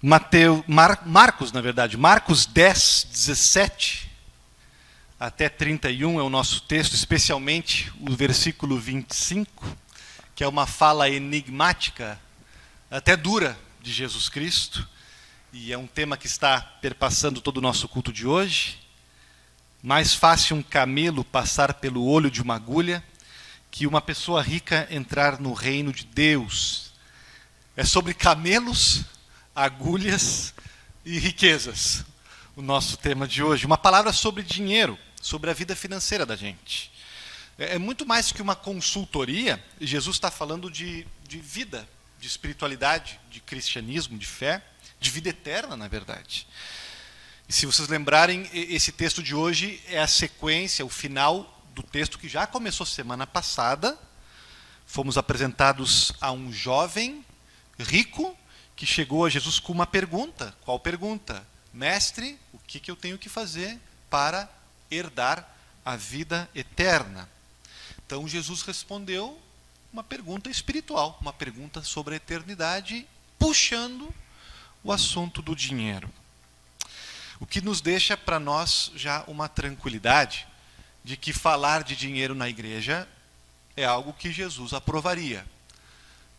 Marcos 10, 17 até 31 é o nosso texto, especialmente o versículo 25, que é uma fala enigmática, até dura, de Jesus Cristo, e é um tema que está perpassando todo o nosso culto de hoje. Mais fácil um camelo passar pelo olho de uma agulha que uma pessoa rica entrar no reino de Deus. É sobre camelos, agulhas e riquezas, o nosso tema de hoje. Uma palavra sobre dinheiro, sobre a vida financeira da gente. É muito mais que uma consultoria. Jesus está falando de vida, de espiritualidade, de cristianismo, de fé, de vida eterna, na verdade. E se vocês lembrarem, esse texto de hoje é a sequência, o final do texto que já começou semana passada. Fomos apresentados a um jovem rico que chegou a Jesus com uma pergunta. Qual pergunta? Mestre, o que eu tenho que fazer para herdar a vida eterna? Então Jesus respondeu uma pergunta espiritual, uma pergunta sobre a eternidade, puxando o assunto do dinheiro. O que nos deixa para nós já uma tranquilidade de que falar de dinheiro na igreja é algo que Jesus aprovaria.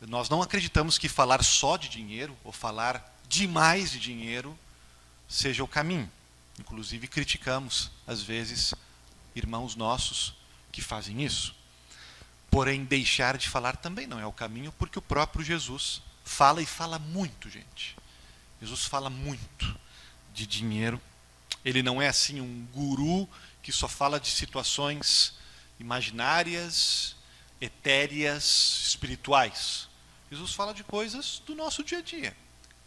Nós não acreditamos que falar só de dinheiro, ou falar demais de dinheiro, seja o caminho. Inclusive criticamos, às vezes, irmãos nossos que fazem isso. Porém, deixar de falar também não é o caminho, porque o próprio Jesus fala, e fala muito, gente. Jesus fala muito de dinheiro. Ele não é assim um guru que só fala de situações imaginárias, etéreas, espirituais. Jesus fala de coisas do nosso dia a dia,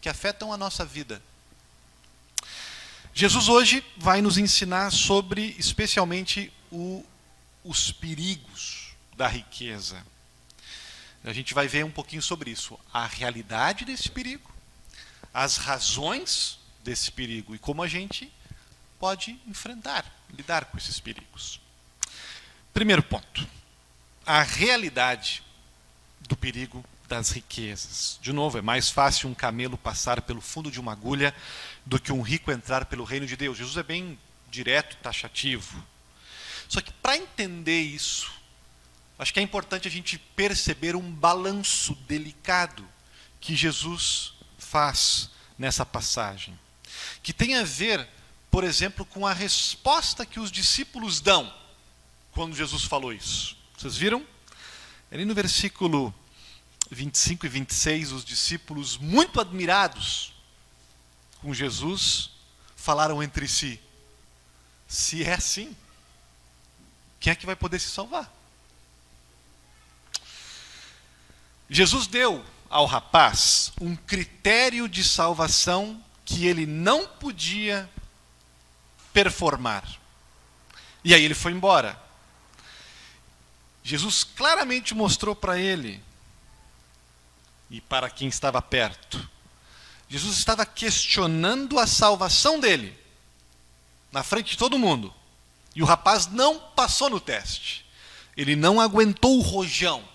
que afetam a nossa vida. Jesus hoje vai nos ensinar sobre, especialmente, os perigos da riqueza. A gente vai ver um pouquinho sobre isso. A realidade desse perigo, as razões desse perigo e como a gente pode enfrentar, lidar com esses perigos. Primeiro ponto. A realidade do perigo das riquezas. De novo, é mais fácil um camelo passar pelo fundo de uma agulha do que um rico entrar pelo reino de Deus. Jesus é bem direto, taxativo. Só que para entender isso, acho que é importante a gente perceber um balanço delicado que Jesus faz nessa passagem, que tem a ver, por exemplo, com a resposta que os discípulos dão quando Jesus falou isso. Vocês viram? Ali no versículo 25 e 26, os discípulos, muito admirados com Jesus, falaram entre si: se é assim, quem é que vai poder se salvar? Jesus deu ao rapaz um critério de salvação que ele não podia performar. E aí ele foi embora. Jesus claramente mostrou para ele e para quem estava perto. Jesus estava questionando a salvação dele na frente de todo mundo. E o rapaz não passou no teste. Ele não aguentou o rojão.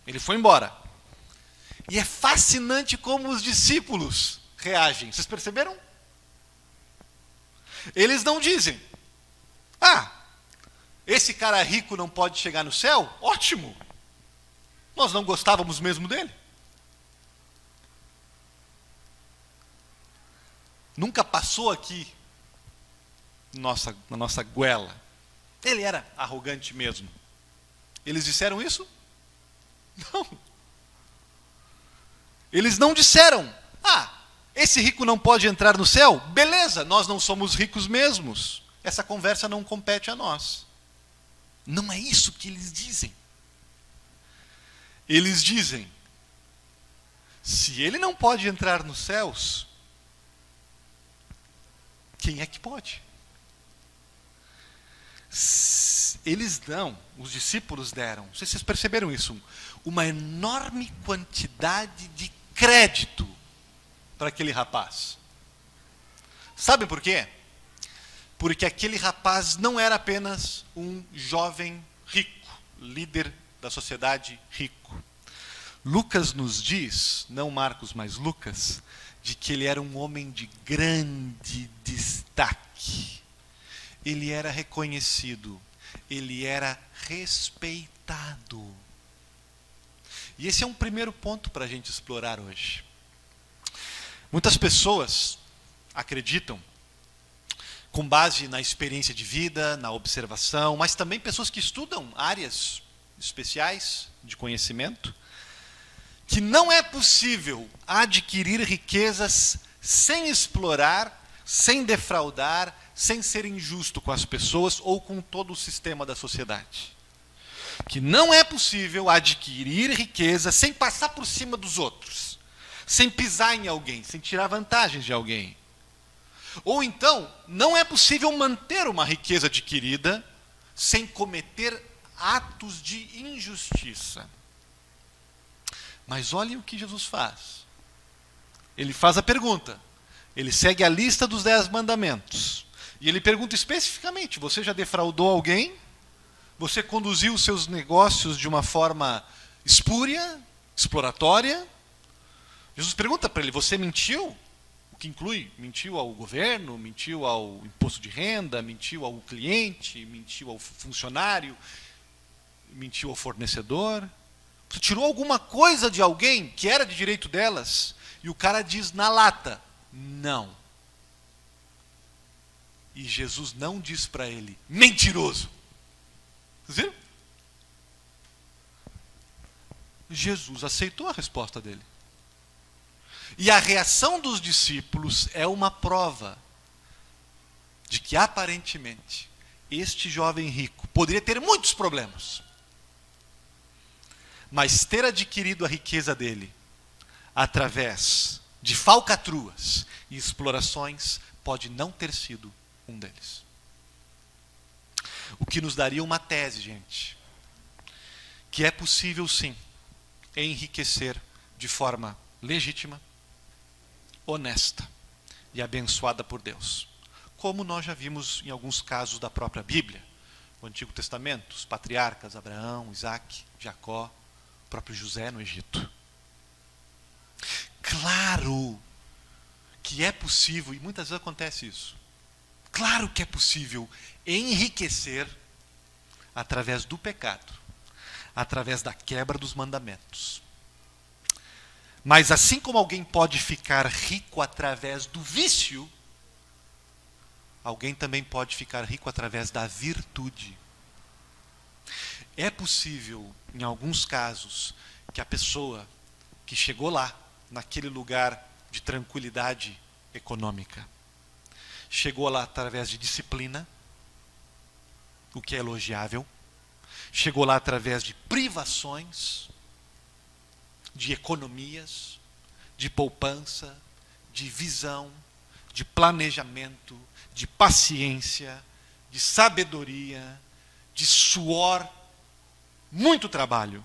Ele foi embora. E é fascinante como os discípulos reagem. Vocês perceberam? Eles não dizem: esse cara rico não pode chegar no céu? Ótimo! Nós não gostávamos mesmo dele. Nunca passou aqui na nossa goela. Ele era arrogante mesmo. Eles disseram isso? Não. Eles não disseram: esse rico não pode entrar no céu? Beleza, nós não somos ricos mesmos. Essa conversa não compete a nós. Não é isso que eles dizem. Eles dizem: se ele não pode entrar nos céus, quem é que pode? Eles dão, os discípulos deram, não sei se vocês perceberam isso, uma enorme quantidade de crédito para aquele rapaz. Sabe por quê? Porque aquele rapaz não era apenas um jovem rico, líder da sociedade rico. Lucas nos diz, não Marcos, mas Lucas, de que ele era um homem de grande destaque. Ele era reconhecido, ele era respeitado. E esse é um primeiro ponto para a gente explorar hoje. Muitas pessoas acreditam, com base na experiência de vida, na observação, mas também pessoas que estudam áreas especiais de conhecimento, que não é possível adquirir riquezas sem explorar, sem defraudar, sem ser injusto com as pessoas ou com todo o sistema da sociedade. Que não é possível adquirir riqueza sem passar por cima dos outros, sem pisar em alguém, sem tirar vantagens de alguém. Ou então, não é possível manter uma riqueza adquirida sem cometer atos de injustiça. Mas olhem o que Jesus faz. Ele faz a pergunta. Ele segue a lista dos 10 mandamentos. E ele pergunta especificamente: você já defraudou alguém? Você conduziu os seus negócios de uma forma espúria, exploratória? Jesus pergunta para ele: você mentiu? O que inclui: mentiu ao governo, mentiu ao imposto de renda, mentiu ao cliente, mentiu ao funcionário, mentiu ao fornecedor? Você tirou alguma coisa de alguém que era de direito delas? E o cara diz na lata: não. E Jesus não diz para ele: mentiroso. Vocês viram? Jesus aceitou a resposta dele. E a reação dos discípulos é uma prova de que, aparentemente, este jovem rico poderia ter muitos problemas, mas ter adquirido a riqueza dele através de falcatruas e explorações pode não ter sido um deles. O que nos daria uma tese, gente, que é possível sim enriquecer de forma legítima, honesta e abençoada por Deus, como nós já vimos em alguns casos da própria Bíblia, o Antigo Testamento, os patriarcas Abraão, Isaac, Jacó, o próprio José no Egito. Claro que é possível, e muitas vezes acontece isso, claro que é possível enriquecer através do pecado, através da quebra dos mandamentos. Mas assim como alguém pode ficar rico através do vício, alguém também pode ficar rico através da virtude. É possível, em alguns casos, que a pessoa que chegou lá, naquele lugar de tranquilidade econômica, chegou lá através de disciplina, o que é elogiável, chegou lá através de privações, de economias, de poupança, de visão, de planejamento, de paciência, de sabedoria, de suor, muito trabalho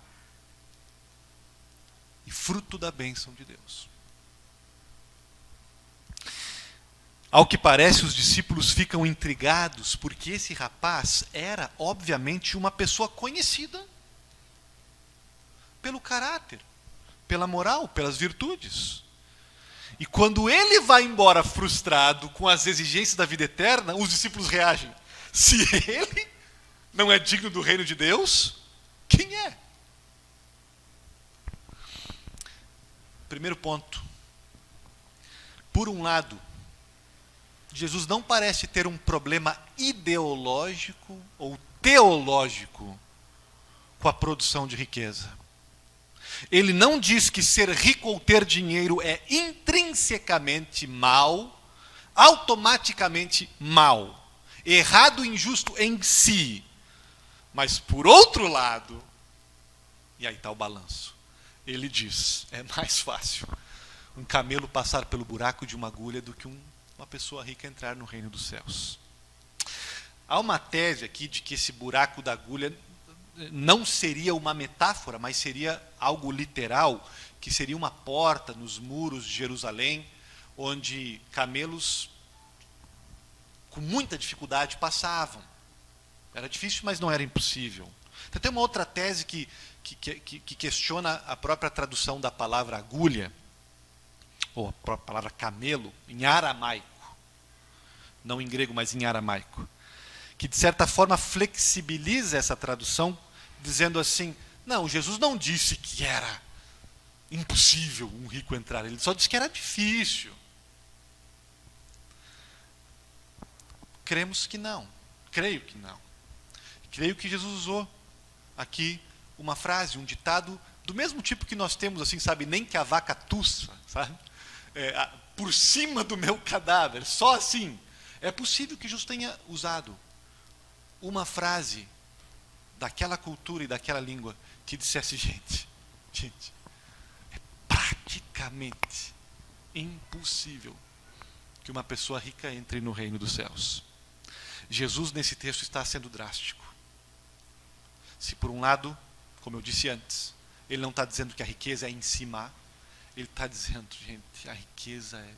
e fruto da bênção de Deus. Ao que parece, os discípulos ficam intrigados porque esse rapaz era, obviamente, uma pessoa conhecida pelo caráter, pela moral, pelas virtudes. E quando ele vai embora frustrado com as exigências da vida eterna, os discípulos reagem: se ele não é digno do reino de Deus, quem é? Primeiro ponto. Por um lado, Jesus não parece ter um problema ideológico ou teológico com a produção de riqueza. Ele não diz que ser rico ou ter dinheiro é intrinsecamente mal, automaticamente mal, errado e injusto em si. Mas, por outro lado, e aí está o balanço, ele diz: é mais fácil um camelo passar pelo buraco de uma agulha do que uma pessoa rica entrar no reino dos céus. Há uma tese aqui de que esse buraco da agulha não seria uma metáfora, mas seria algo literal, que seria uma porta nos muros de Jerusalém, onde camelos com muita dificuldade passavam. Era difícil, mas não era impossível. Então, tem uma outra tese que questiona a própria tradução da palavra agulha, ou a própria palavra camelo, em aramaico, não em grego, mas em aramaico, que de certa forma flexibiliza essa tradução, dizendo assim, não, Jesus não disse que era impossível um rico entrar, ele só disse que era difícil. Cremos que não, creio que não. Creio que Jesus usou aqui uma frase, um ditado, do mesmo tipo que nós temos, assim, sabe, nem que a vaca tussa, sabe? Por cima do meu cadáver, só assim. É possível que Jesus tenha usado uma frase daquela cultura e daquela língua que dissesse, gente, é praticamente impossível que uma pessoa rica entre no reino dos céus. Jesus, nesse texto, está sendo drástico. Se por um lado, como eu disse antes, ele não está dizendo que a riqueza é em si má, ele está dizendo, gente, a riqueza é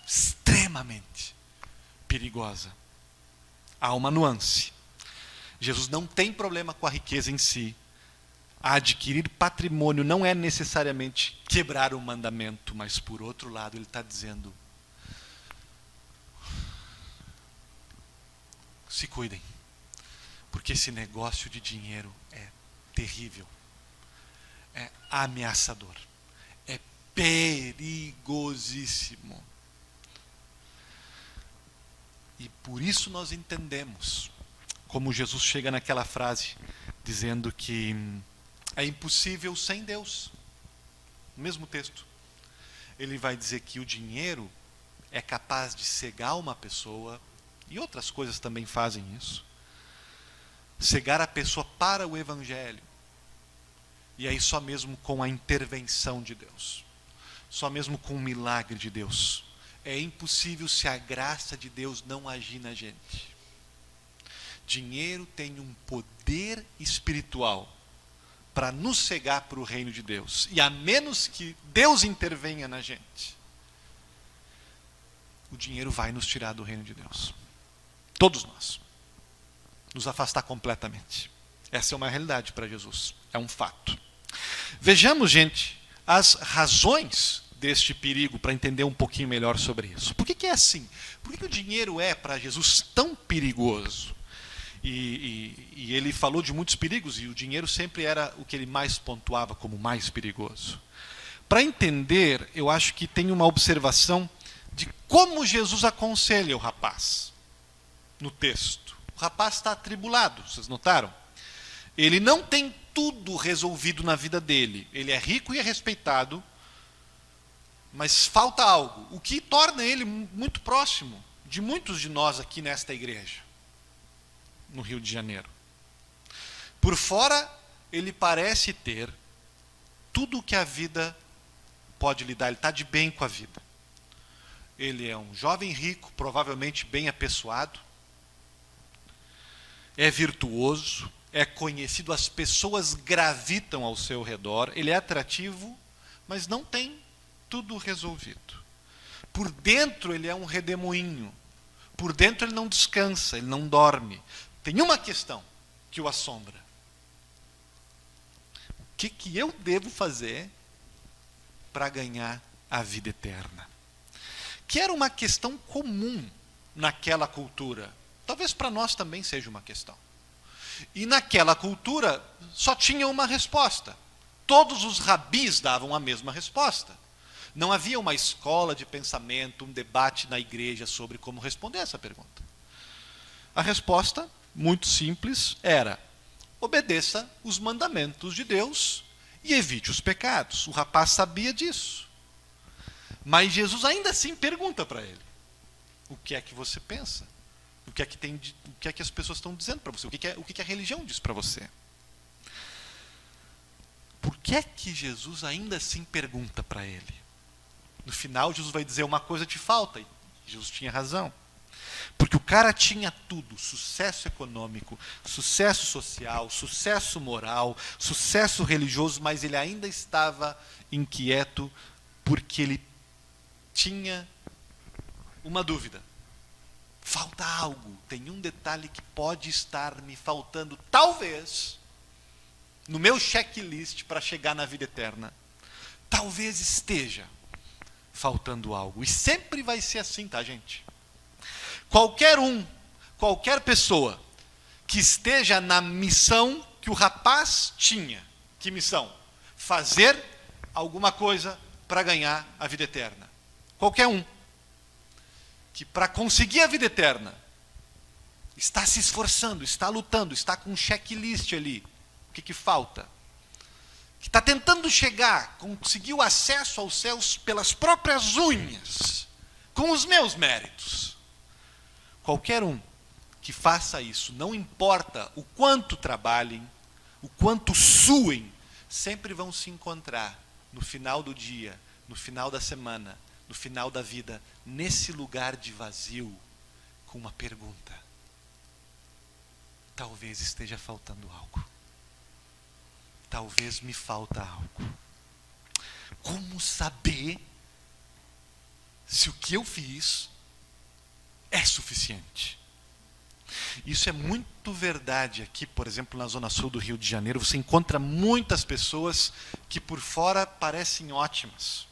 extremamente perigosa. Há uma nuance. Jesus não tem problema com a riqueza em si. Adquirir patrimônio não é necessariamente quebrar o mandamento, mas por outro lado ele está dizendo, se cuidem, porque esse negócio de dinheiro é terrível, é ameaçador, é perigosíssimo. E por isso nós entendemos como Jesus chega naquela frase, dizendo que é impossível sem Deus. No mesmo texto, ele vai dizer que o dinheiro é capaz de cegar uma pessoa, e outras coisas também fazem isso. Cegar a pessoa para o Evangelho. E aí só mesmo com a intervenção de Deus. Só mesmo com o milagre de Deus. É impossível se a graça de Deus não agir na gente. Dinheiro tem um poder espiritual para nos cegar para o reino de Deus. E a menos que Deus intervenha na gente, o dinheiro vai nos tirar do reino de Deus. Todos nós. Nos afastar completamente. Essa é uma realidade para Jesus. É um fato. Vejamos, gente, as razões deste perigo para entender um pouquinho melhor sobre isso. Por que é assim? Por que o dinheiro é para Jesus tão perigoso? E ele falou de muitos perigos e o dinheiro sempre era o que ele mais pontuava como mais perigoso. Para entender, eu acho que tem uma observação de como Jesus aconselha o rapaz no texto. O rapaz está atribulado, vocês notaram? Ele não tem tudo resolvido na vida dele. Ele é rico e é respeitado, mas falta algo, o que torna ele muito próximo de muitos de nós aqui nesta igreja, no Rio de Janeiro. Por fora, ele parece ter tudo o que a vida pode lhe dar, ele está de bem com a vida. Ele é um jovem rico, provavelmente bem apessoado, é virtuoso, é conhecido, as pessoas gravitam ao seu redor, ele é atrativo, mas não tem tudo resolvido. Por dentro ele é um redemoinho, por dentro ele não descansa, ele não dorme. Tem uma questão que o assombra. O que eu devo fazer para ganhar a vida eterna? Que era uma questão comum naquela cultura. Talvez para nós também seja uma questão. E naquela cultura só tinha uma resposta. Todos os rabis davam a mesma resposta. Não havia uma escola de pensamento, um debate na igreja sobre como responder essa pergunta. A resposta, muito simples, era: obedeça os mandamentos de Deus e evite os pecados. O rapaz sabia disso. Mas Jesus ainda assim pergunta para ele: o que é que você pensa? O que é que as pessoas estão dizendo para você? O que a religião diz para você? Por que é que Jesus ainda assim pergunta para ele? No final, Jesus vai dizer: uma coisa te falta. E Jesus tinha razão. Porque o cara tinha tudo: sucesso econômico, sucesso social, sucesso moral, sucesso religioso, mas ele ainda estava inquieto porque ele tinha uma dúvida. Falta algo, tem um detalhe que pode estar me faltando, talvez, no meu checklist para chegar na vida eterna. Talvez esteja faltando algo. E sempre vai ser assim, tá, gente? Qualquer pessoa que esteja na missão que o rapaz tinha. Que missão? Fazer alguma coisa para ganhar a vida eterna. Qualquer um. Que para conseguir a vida eterna, está se esforçando, está lutando, está com um checklist ali. O que falta? Que está tentando chegar, conseguir o acesso aos céus pelas próprias unhas, com os meus méritos. Qualquer um que faça isso, não importa o quanto trabalhem, o quanto suem, sempre vão se encontrar no final do dia, no final da semana, no final da vida, nesse lugar de vazio, com uma pergunta. Talvez esteja faltando algo. Talvez me falta algo. Como saber se o que eu fiz é suficiente? Isso é muito verdade aqui, por exemplo, na zona sul do Rio de Janeiro. Você encontra muitas pessoas que por fora parecem ótimas.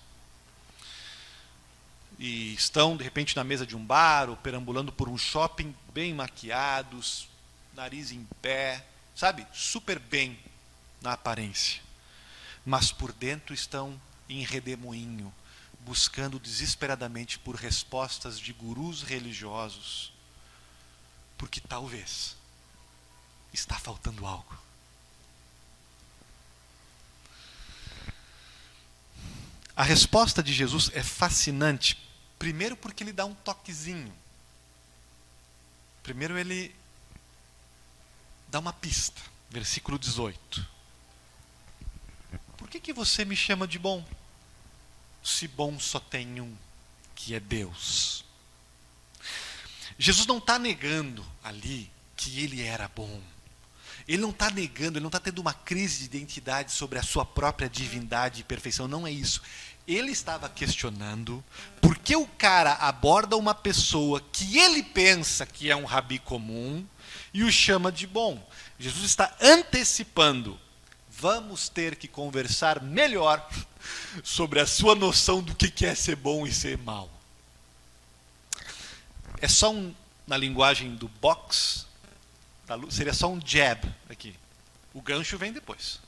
E estão, de repente, na mesa de um bar ou perambulando por um shopping bem maquiados, nariz em pé, sabe? Super bem na aparência. Mas por dentro estão em redemoinho, buscando desesperadamente por respostas de gurus religiosos, porque talvez está faltando algo. A resposta de Jesus é fascinante, primeiro porque ele dá um toquezinho. Primeiro ele dá uma pista, versículo 18. Por que você me chama de bom? Se bom só tem um, que é Deus. Jesus não está negando ali que ele era bom. Ele não está negando, ele não está tendo uma crise de identidade sobre a sua própria divindade e perfeição. Não é isso. Ele estava questionando por que o cara aborda uma pessoa que ele pensa que é um rabi comum e o chama de bom. Jesus está antecipando. Vamos ter que conversar melhor sobre a sua noção do que é ser bom e ser mal. É só na linguagem do boxe, seria só um jab aqui. O gancho vem depois.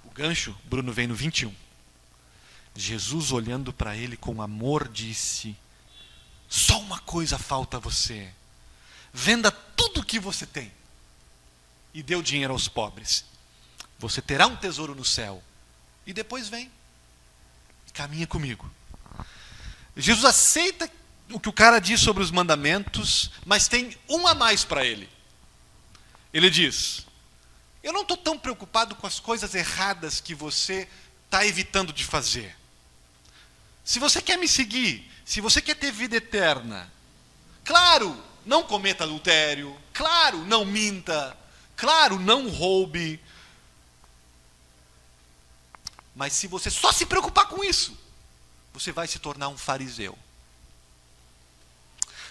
O gancho, Bruno, vem no 21. Jesus, olhando para ele com amor, disse: só uma coisa falta a você. Venda tudo o que você tem e dê o dinheiro aos pobres. Você terá um tesouro no céu. E depois vem. Caminha comigo. Jesus aceita o que o cara diz sobre os mandamentos, mas tem um a mais para ele. Ele diz: eu não estou tão preocupado com as coisas erradas que você está evitando de fazer. Se você quer me seguir, se você quer ter vida eterna, claro, não cometa adultério, claro, não minta, claro, não roube. Mas se você só se preocupar com isso, você vai se tornar um fariseu.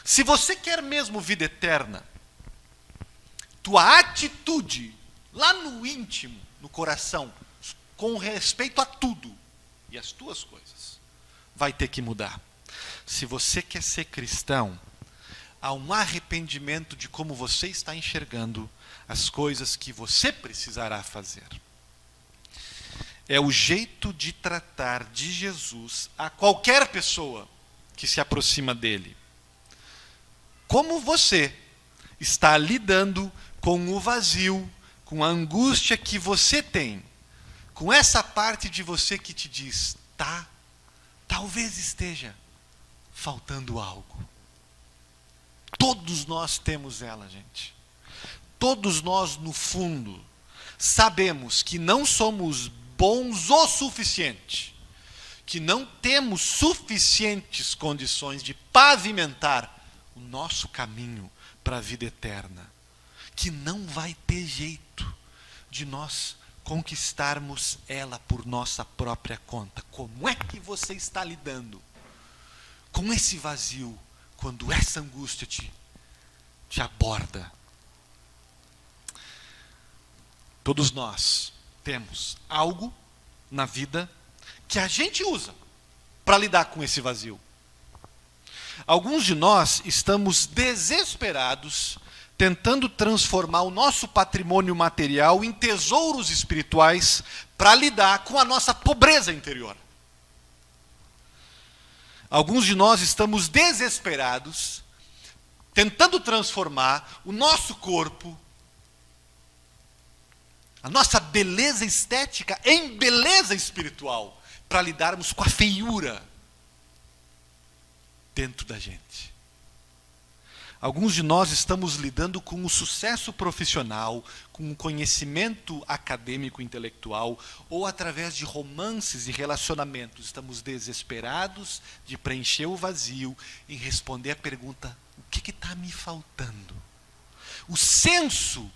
Se você quer mesmo vida eterna, tua atitude, lá no íntimo, no coração, com respeito a tudo e as tuas coisas, vai ter que mudar. Se você quer ser cristão, há um arrependimento de como você está enxergando as coisas que você precisará fazer. É o jeito de tratar de Jesus a qualquer pessoa que se aproxima dele. Como você está lidando com o vazio, com a angústia que você tem, com essa parte de você que te diz: talvez esteja faltando algo. Todos nós temos ela, gente. Todos nós, no fundo, sabemos que não somos bons o suficiente, que não temos suficientes condições de pavimentar o nosso caminho para a vida eterna, que não vai ter jeito de nós conquistarmos ela por nossa própria conta. Como é que você está lidando com esse vazio quando essa angústia te aborda? Todos nós temos algo na vida que a gente usa para lidar com esse vazio. Alguns de nós estamos desesperados tentando transformar o nosso patrimônio material em tesouros espirituais para lidar com a nossa pobreza interior. Alguns de nós estamos desesperados tentando transformar o nosso corpo, a nossa beleza estética em beleza espiritual, para lidarmos com a feiura dentro da gente. Alguns de nós estamos lidando com o sucesso profissional, com o conhecimento acadêmico intelectual, ou através de romances e relacionamentos. Estamos desesperados de preencher o vazio e responder a pergunta: o que está me faltando? O senso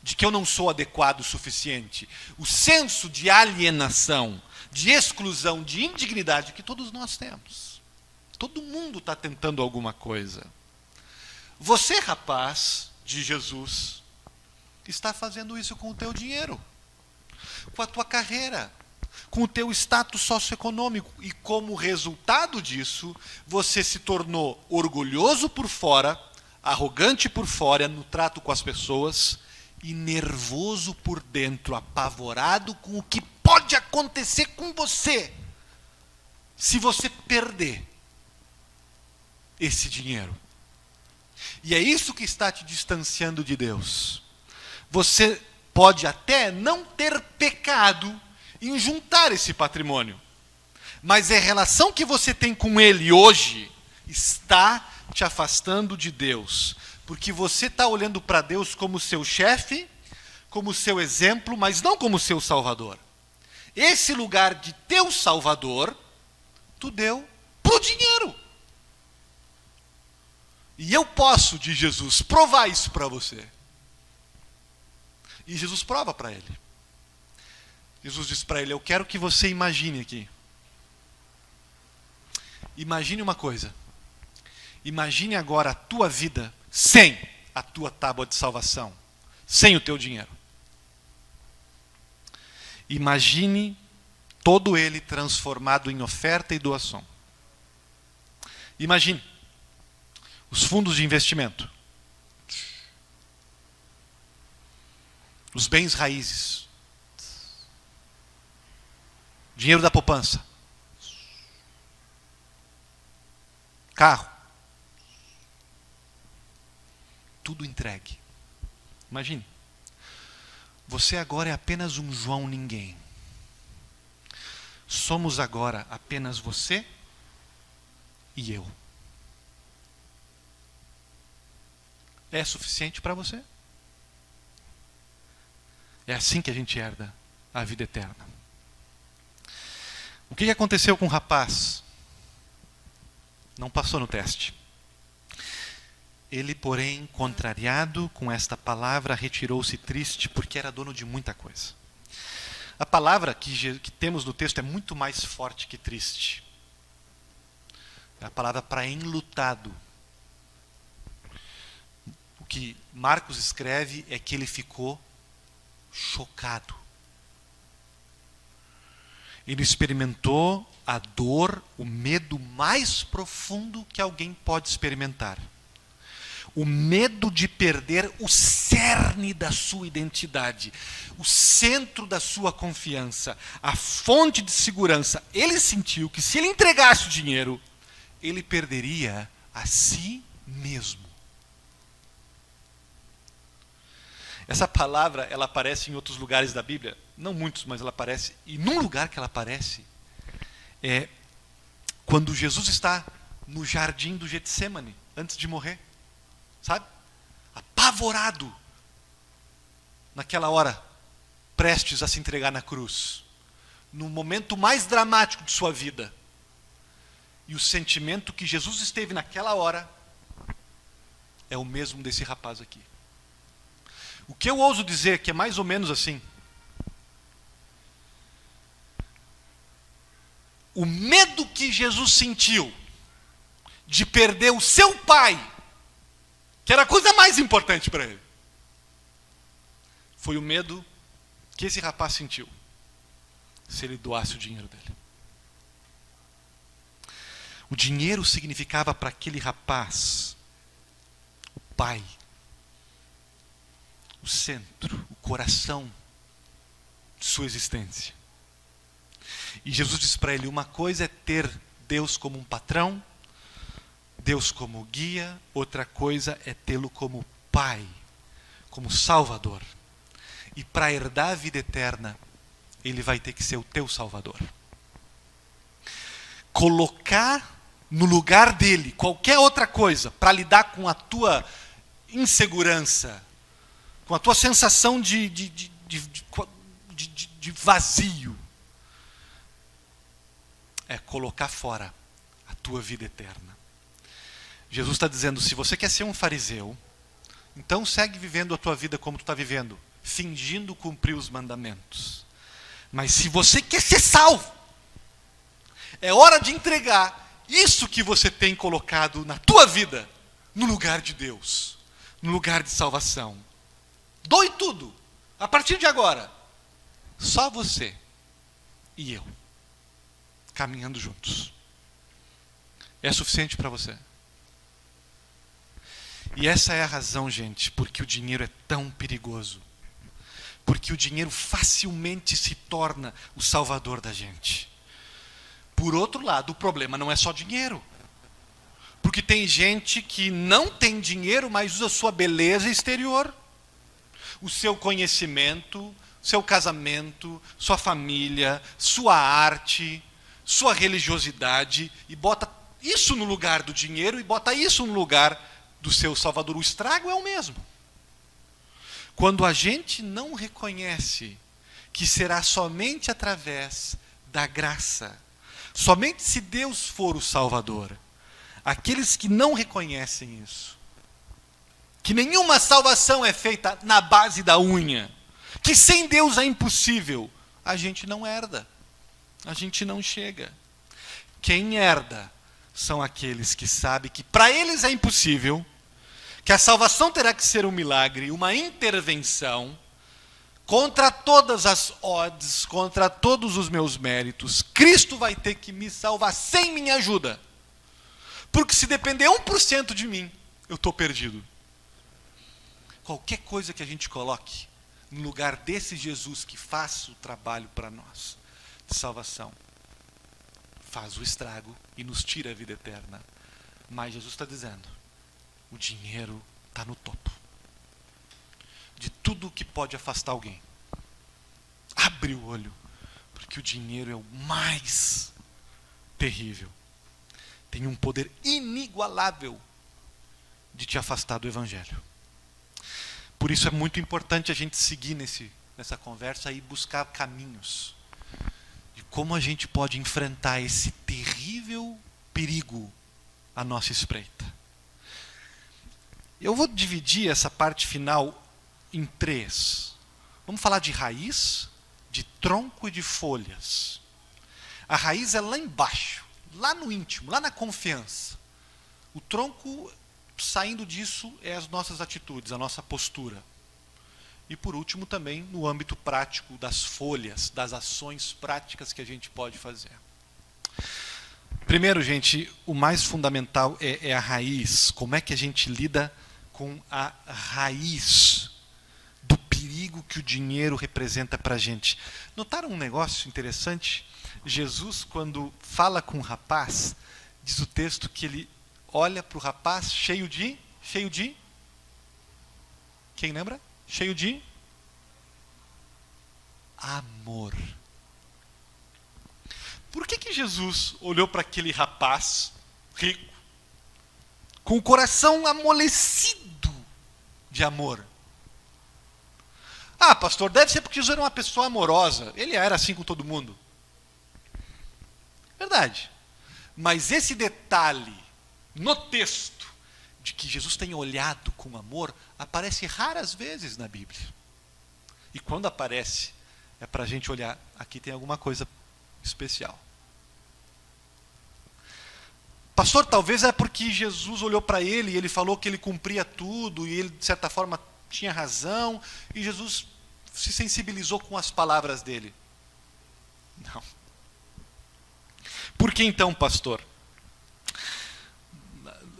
de que eu não sou adequado o suficiente, o senso de alienação, de exclusão, de indignidade que todos nós temos. Todo mundo está tentando alguma coisa. Você, rapaz de Jesus, está fazendo isso com o teu dinheiro, com a tua carreira, com o teu status socioeconômico. E como resultado disso, você se tornou orgulhoso por fora, arrogante por fora no trato com as pessoas e nervoso por dentro, apavorado com o que pode acontecer com você se você perder esse dinheiro. E é isso que está te distanciando de Deus. Você pode até não ter pecado em juntar esse patrimônio, mas a relação que você tem com ele hoje está te afastando de Deus, porque você está olhando para Deus como seu chefe, como seu exemplo, mas não como seu salvador. Esse lugar de teu salvador, tu deu para o dinheiro. E eu posso, de Jesus, provar isso para você. E Jesus prova para ele. Jesus diz para ele: eu quero que você imagine aqui. Imagine uma coisa. Imagine agora a tua vida sem a tua tábua de salvação, sem o teu dinheiro. Imagine todo ele transformado em oferta e doação. Imagine os fundos de investimento, os bens raízes, dinheiro da poupança, carro, tudo entregue. Imagine, você agora é apenas um João ninguém. Somos agora apenas você e eu. É suficiente para você? É assim que a gente herda a vida eterna. O que aconteceu com o rapaz? Não passou no teste. Ele, porém, contrariado com esta palavra, retirou-se triste, porque era dono de muita coisa. A palavra que temos no texto é muito mais forte que triste. É a palavra para enlutado. O que Marcos escreve é que ele ficou chocado. Ele experimentou a dor, o medo mais profundo que alguém pode experimentar. O medo de perder o cerne da sua identidade, o centro da sua confiança, a fonte de segurança. Ele sentiu que se ele entregasse o dinheiro, ele perderia a si mesmo. Essa palavra, ela aparece em outros lugares da Bíblia, não muitos, mas ela aparece. E num lugar que ela aparece, é quando Jesus está no jardim do Getsêmani, antes de morrer. Sabe? Apavorado, naquela hora, prestes a se entregar na cruz. No momento mais dramático de sua vida. E o sentimento que Jesus esteve naquela hora é o mesmo desse rapaz aqui. O que eu ouso dizer que é mais ou menos assim. O medo que Jesus sentiu de perder o seu pai, que era a coisa mais importante para ele, foi o medo que esse rapaz sentiu se ele doasse o dinheiro dele. O dinheiro significava para aquele rapaz o pai, o centro, o coração de sua existência. E Jesus diz para ele, uma coisa é ter Deus como um patrão, Deus como guia, outra coisa é tê-lo como pai, como salvador. E para herdar a vida eterna, ele vai ter que ser o teu salvador. Colocar no lugar dele qualquer outra coisa para lidar com a tua insegurança, com a tua sensação de vazio, é colocar fora a tua vida eterna. Jesus está dizendo, se você quer ser um fariseu, então segue vivendo a tua vida como tu está vivendo, fingindo cumprir os mandamentos. Mas se você quer ser salvo, é hora de entregar isso que você tem colocado na tua vida, no lugar de Deus, no lugar de salvação. Doe tudo, a partir de agora, só você e eu, caminhando juntos. É suficiente para você? E essa é a razão, gente, porque o dinheiro é tão perigoso. Porque o dinheiro facilmente se torna o salvador da gente. Por outro lado, o problema não é só dinheiro. Porque tem gente que não tem dinheiro, mas usa sua beleza exterior. O seu conhecimento, seu casamento, sua família, sua arte, sua religiosidade, e bota isso no lugar do dinheiro e bota isso no lugar do seu salvador. O estrago é o mesmo. Quando a gente não reconhece que será somente através da graça, somente se Deus for o Salvador, aqueles que não reconhecem isso, que nenhuma salvação é feita na base da unha, que sem Deus é impossível, a gente não herda, a gente não chega. Quem herda são aqueles que sabem que para eles é impossível, que a salvação terá que ser um milagre, uma intervenção, contra todas as odds, contra todos os meus méritos. Cristo vai ter que me salvar sem minha ajuda. Porque se depender 1% de mim, eu estou perdido. Qualquer coisa que a gente coloque no lugar desse Jesus que faz o trabalho para nós, de salvação, faz o estrago e nos tira a vida eterna. Mas Jesus está dizendo, o dinheiro está no topo de tudo que pode afastar alguém. Abre o olho, porque o dinheiro é o mais terrível. Tem um poder inigualável de te afastar do Evangelho. Por isso é muito importante a gente seguir nessa conversa e buscar caminhos de como a gente pode enfrentar esse terrível perigo à nossa espreita. Eu vou dividir essa parte final em 3. Vamos falar de raiz, de tronco e de folhas. A raiz é lá embaixo, lá no íntimo, lá na confiança. O tronco, saindo disso, é as nossas atitudes, a nossa postura. E por último também no âmbito prático das folhas, das ações práticas que a gente pode fazer. Primeiro, gente, o mais fundamental é a raiz. Como é que a gente lida com a raiz do perigo que o dinheiro representa para a gente? Notaram um negócio interessante? Jesus, quando fala com o rapaz, diz o texto que ele olha para o rapaz cheio de... Quem lembra? Cheio de amor. Por que Jesus olhou para aquele rapaz rico com o coração amolecido de amor? Ah, pastor, deve ser porque Jesus era uma pessoa amorosa. Ele era assim com todo mundo. Verdade. Mas esse detalhe no texto de que Jesus tem olhado com amor aparece raras vezes na Bíblia. E quando aparece, é para a gente olhar, aqui tem alguma coisa especial. Pastor, talvez é porque Jesus olhou para ele e ele falou que ele cumpria tudo e ele, de certa forma, tinha razão e Jesus se sensibilizou com as palavras dele. Não. Por que então, pastor?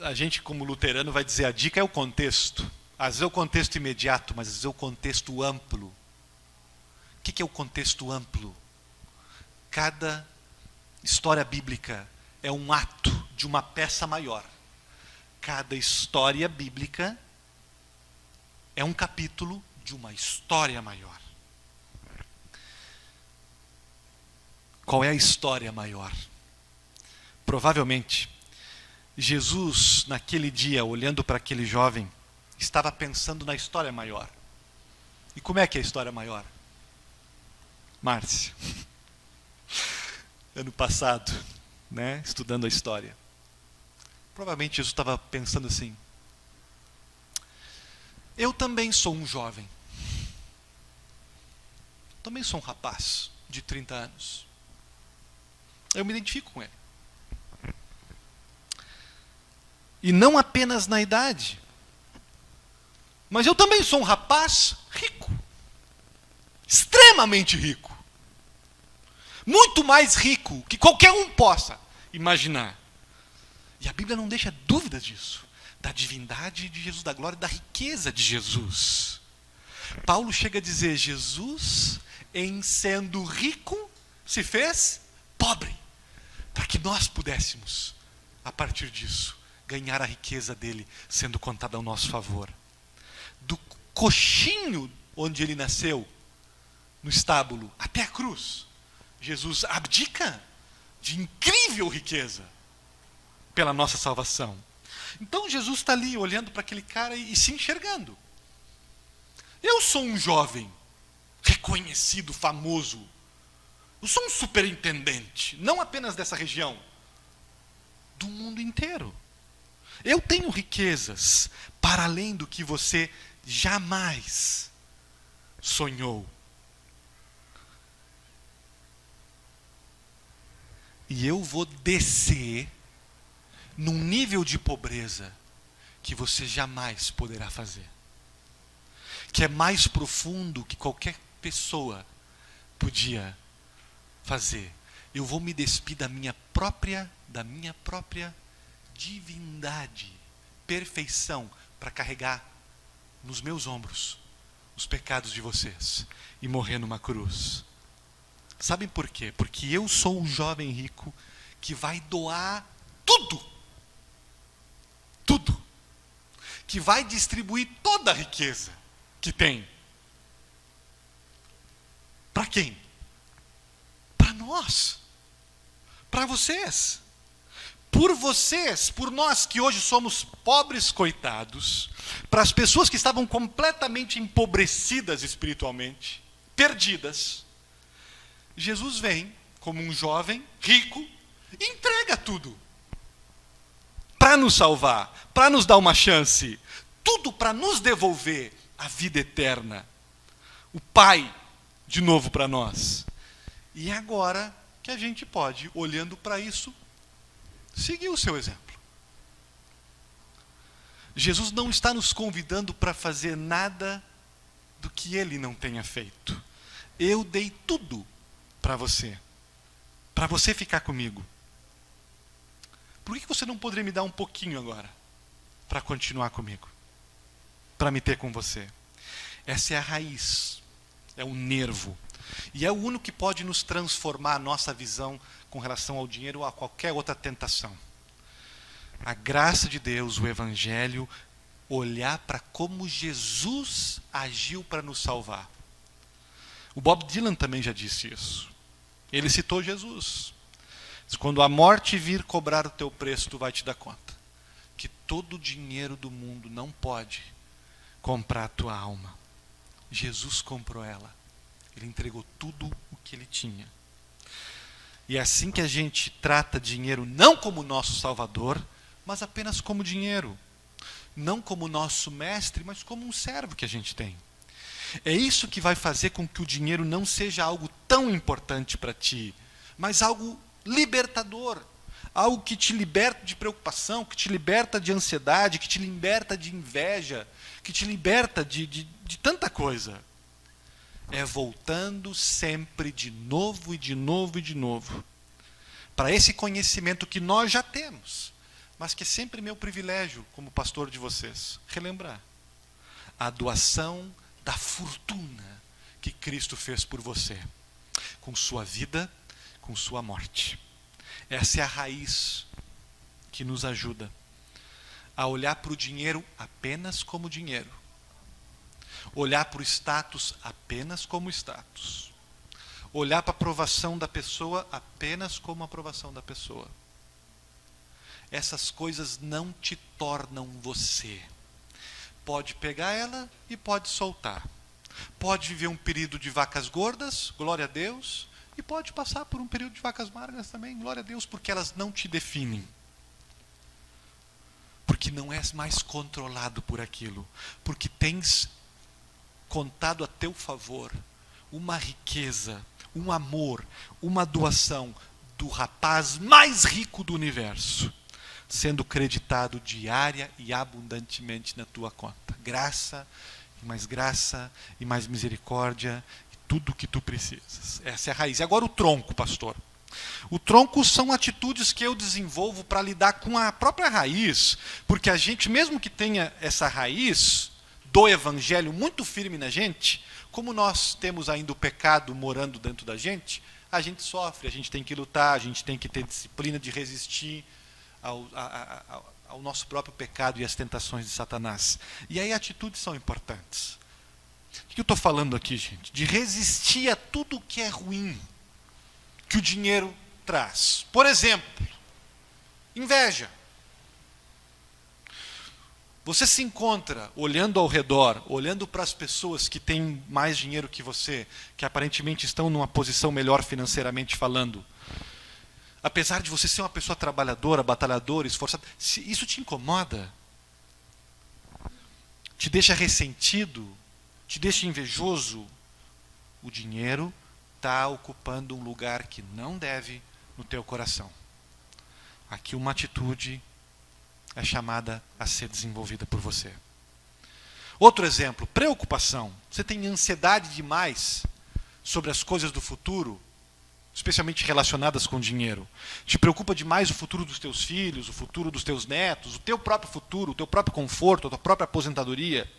a gente, como luterano, vai dizer a dica é o contexto. Às vezes é o contexto imediato, mas às vezes é o contexto amplo. O que é o contexto amplo? Cada história bíblica é um ato de uma peça maior. Cada história bíblica é um capítulo de uma história maior. Qual é a história maior? Provavelmente, Jesus, naquele dia, olhando para aquele jovem, estava pensando na história maior. E como é que é a história maior? Márcia, ano passado, estudando a história, provavelmente Jesus estava pensando assim: eu também sou um jovem, também sou um rapaz de 30 anos, eu me identifico com ele. E não apenas na idade, mas eu também sou um rapaz rico, extremamente rico, muito mais rico que qualquer um possa imaginar. E a Bíblia não deixa dúvidas disso, da divindade de Jesus, da glória, da riqueza de Jesus. Paulo chega a dizer: Jesus, em sendo rico, se fez pobre, para que nós pudéssemos, a partir disso, ganhar a riqueza dele, sendo contada ao nosso favor. Do coxinho onde ele nasceu, no estábulo, até a cruz, Jesus abdica de incrível riqueza pela nossa salvação. Então Jesus está ali olhando para aquele cara e se enxergando. Eu sou um jovem reconhecido, famoso. Eu sou um superintendente, não apenas dessa região, do mundo inteiro. Eu tenho riquezas para além do que você jamais sonhou. E eu vou descer num nível de pobreza que você jamais poderá fazer. Que é mais profundo que qualquer pessoa podia fazer. Eu vou me despir da minha própria divindade, perfeição, para carregar nos meus ombros os pecados de vocês e morrer numa cruz. Sabem por quê? Porque eu sou um jovem rico que vai doar tudo, que vai distribuir toda a riqueza que tem. Para quem? Para nós, para vocês. Por vocês, por nós que hoje somos pobres coitados, para as pessoas que estavam completamente empobrecidas espiritualmente, perdidas, Jesus vem como um jovem rico e entrega tudo para nos salvar, para nos dar uma chance, tudo para nos devolver a vida eterna, o Pai de novo para nós. E é agora que a gente pode, olhando para isso, seguir o seu exemplo. Jesus não está nos convidando para fazer nada do que ele não tenha feito. Eu dei tudo para você ficar comigo. Por que você não poderia me dar um pouquinho agora, para continuar comigo, para me ter com você? Essa é a raiz, é o nervo, e é o único que pode nos transformar a nossa visão com relação ao dinheiro ou a qualquer outra tentação. A graça de Deus, o Evangelho, olhar para como Jesus agiu para nos salvar. O Bob Dylan também já disse isso. Ele citou Jesus. Quando a morte vir cobrar o teu preço, tu vai te dar conta que todo o dinheiro do mundo não pode comprar a tua alma. Jesus comprou ela. Ele entregou tudo o que ele tinha. E é assim que a gente trata dinheiro não como nosso salvador, mas apenas como dinheiro. Não como nosso mestre, mas como um servo que a gente tem. É isso que vai fazer com que o dinheiro não seja algo tão importante para ti, mas algo libertador, algo que te liberta de preocupação, que te liberta de ansiedade, que te liberta de inveja, que te liberta de tanta coisa. É voltando sempre de novo e de novo e de novo para esse conhecimento que nós já temos, mas que é sempre meu privilégio, como pastor de vocês, relembrar a doação da fortuna que Cristo fez por você, com sua vida, com sua morte. Essa é a raiz que nos ajuda a olhar para o dinheiro apenas como dinheiro, olhar para o status apenas como status, olhar para a aprovação da pessoa apenas como aprovação da pessoa. Essas coisas não te tornam você. Pode pegar ela e pode soltar. Pode viver um período de vacas gordas, glória a Deus, e pode passar por um período de vacas magras também, glória a Deus, porque elas não te definem. Porque não és mais controlado por aquilo. Porque tens contado a teu favor uma riqueza, um amor, uma doação do rapaz mais rico do universo, sendo creditado diária e abundantemente na tua conta. Graça e mais misericórdia, e tudo o que tu precisas. Essa é a raiz. E agora o tronco, pastor. O tronco são atitudes que eu desenvolvo para lidar com a própria raiz, porque a gente, mesmo que tenha essa raiz do evangelho muito firme na gente, como nós temos ainda o pecado morando dentro da gente, a gente sofre, a gente tem que lutar, a gente tem que ter disciplina de resistir ao nosso próprio pecado e às tentações de Satanás. E aí atitudes são importantes. O que eu estou falando aqui, gente? De resistir a tudo que é ruim, que o dinheiro traz. Por exemplo, inveja. Você se encontra olhando ao redor, olhando para as pessoas que têm mais dinheiro que você, que aparentemente estão numa posição melhor financeiramente falando. Apesar de você ser uma pessoa trabalhadora, batalhadora, esforçada, se isso te incomoda, te deixa ressentido, te deixa invejoso, o dinheiro está ocupando um lugar que não deve no teu coração. Aqui uma atitude é chamada a ser desenvolvida por você. Outro exemplo, preocupação. Você tem ansiedade demais sobre as coisas do futuro, especialmente relacionadas com dinheiro. Te preocupa demais o futuro dos teus filhos, o futuro dos teus netos, o teu próprio futuro, o teu próprio conforto, a tua própria aposentadoria,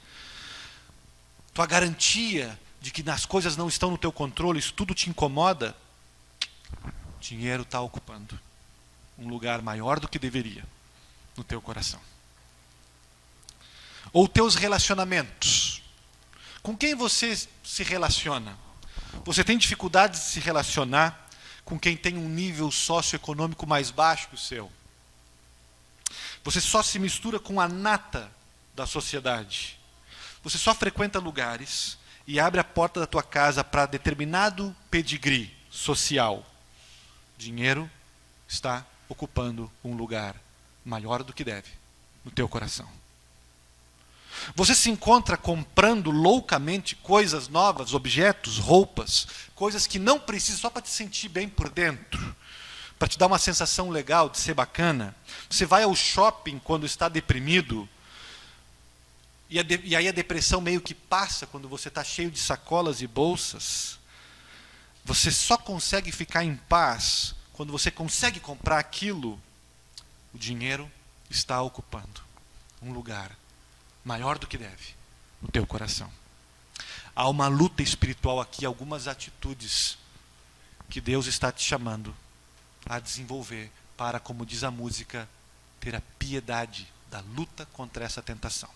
tua garantia de que as coisas não estão no teu controle, isso tudo te incomoda. O dinheiro está ocupando um lugar maior do que deveria no teu coração. Ou teus relacionamentos. Com quem você se relaciona? Você tem dificuldade de se relacionar com quem tem um nível socioeconômico mais baixo que o seu? Você só se mistura com a nata da sociedade. Você só frequenta lugares e abre a porta da tua casa para determinado pedigree social. Dinheiro está ocupando um lugar maior do que deve no teu coração. Você se encontra comprando loucamente coisas novas, objetos, roupas, coisas que não precisa só para te sentir bem por dentro, para te dar uma sensação legal de ser bacana. Você vai ao shopping quando está deprimido, e aí a depressão meio que passa quando você está cheio de sacolas e bolsas. Você só consegue ficar em paz quando você consegue comprar aquilo. O dinheiro está ocupando um lugar maior do que deve no teu coração. Há uma luta espiritual aqui, algumas atitudes que Deus está te chamando a desenvolver para, como diz a música, ter a piedade da luta contra essa tentação.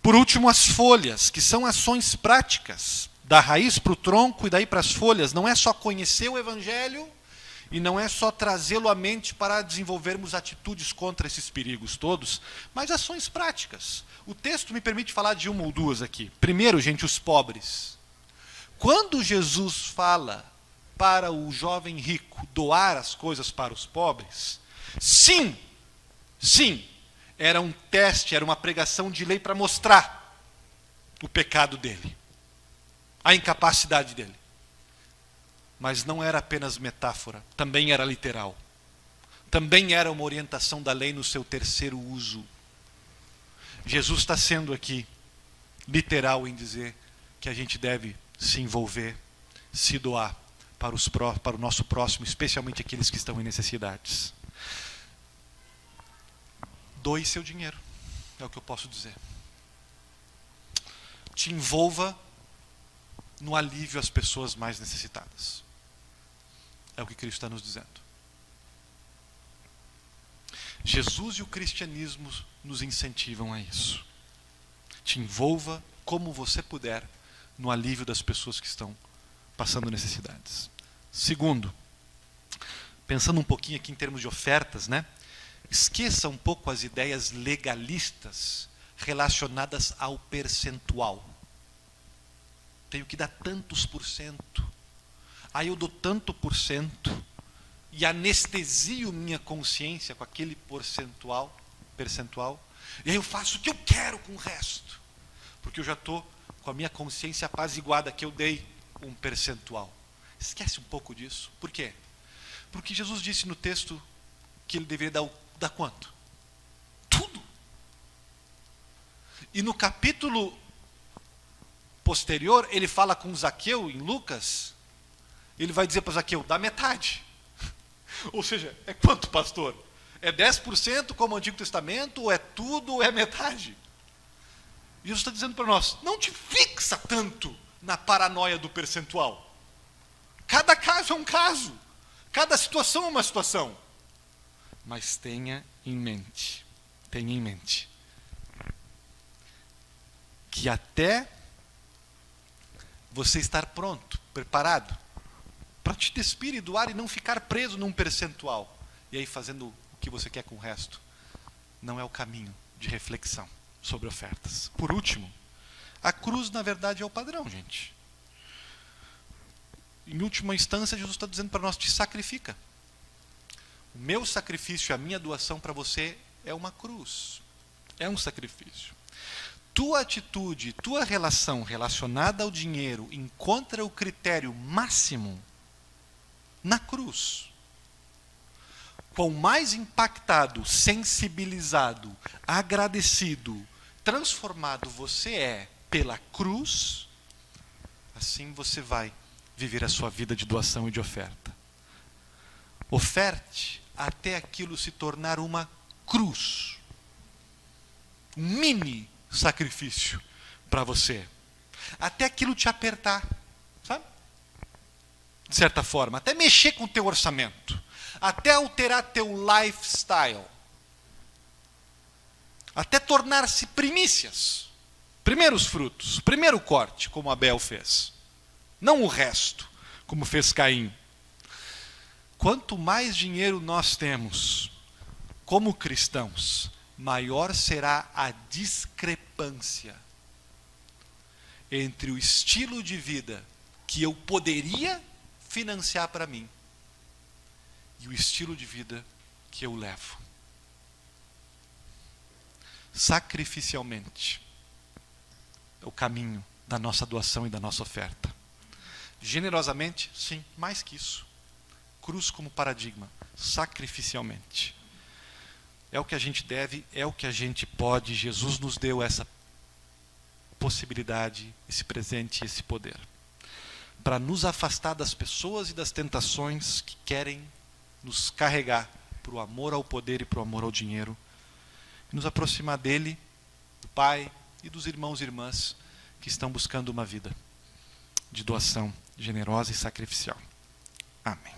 Por último, as folhas, que são ações práticas, da raiz para o tronco e daí para as folhas. Não é só conhecer o Evangelho e não é só trazê-lo à mente para desenvolvermos atitudes contra esses perigos todos, mas ações práticas. O texto me permite falar de uma ou duas aqui. Primeiro, gente, os pobres. Quando Jesus fala para o jovem rico doar as coisas para os pobres, sim, era um teste, era uma pregação de lei para mostrar o pecado dele, a incapacidade dele. Mas não era apenas metáfora, também era literal. Também era uma orientação da lei no seu terceiro uso. Jesus está sendo aqui literal em dizer que a gente deve se envolver, se doar para o nosso próximo, especialmente aqueles que estão em necessidades. Doe seu dinheiro, é o que eu posso dizer. Te envolva no alívio às pessoas mais necessitadas. É o que Cristo está nos dizendo. Jesus e o cristianismo nos incentivam a isso. Te envolva como você puder no alívio das pessoas que estão passando necessidades. Segundo, pensando um pouquinho aqui em termos de ofertas, né? Esqueça um pouco as ideias legalistas relacionadas ao percentual. Tenho que dar tantos por cento. Aí eu dou tanto por cento e anestesio minha consciência com aquele percentual, e aí eu faço o que eu quero com o resto, porque eu já estou com a minha consciência apaziguada que eu dei um percentual. Esquece um pouco disso. Por quê? Porque Jesus disse no texto que ele deveria dar quanto? Tudo. E no capítulo posterior, ele fala com Zaqueu, em Lucas, ele vai dizer para Zaqueu, dá metade. Ou seja, é quanto, pastor? É 10% como o Antigo Testamento, ou é tudo, ou é metade? E Jesus está dizendo para nós, não te fixa tanto na paranoia do percentual. Cada caso é um caso. Cada situação é uma situação. Mas tenha em mente, que até você estar pronto, preparado, para te despir e doar e não ficar preso num percentual, e aí fazendo o que você quer com o resto, não é o caminho de reflexão sobre ofertas. Por último, a cruz na verdade é o padrão, gente. Em última instância, Jesus está dizendo para nós, te sacrifica. O meu sacrifício, a minha doação para você é uma cruz, é um sacrifício. Tua atitude, tua relação relacionada ao dinheiro encontra o critério máximo na cruz. Quão mais impactado, sensibilizado, agradecido, transformado você é pela cruz, assim você vai viver a sua vida de doação e de oferta. Oferte até aquilo se tornar uma cruz. Um mini sacrifício para você. Até aquilo te apertar, sabe? De certa forma, até mexer com o teu orçamento, até alterar teu lifestyle, até tornar-se primícias, primeiros frutos, primeiro corte, como Abel fez, não o resto, como fez Caim. Quanto mais dinheiro nós temos, como cristãos, maior será a discrepância entre o estilo de vida que eu poderia financiar para mim e o estilo de vida que eu levo. Sacrificialmente é o caminho da nossa doação e da nossa oferta. Generosamente, sim, mais que isso. Cruz como paradigma, sacrificialmente. É o que a gente deve, é o que a gente pode. Jesus nos deu essa possibilidade, esse presente, esse poder, para nos afastar das pessoas e das tentações que querem nos carregar para o amor ao poder e para o amor ao dinheiro, e nos aproximar dele, do Pai e dos irmãos e irmãs que estão buscando uma vida de doação generosa e sacrificial. Amém.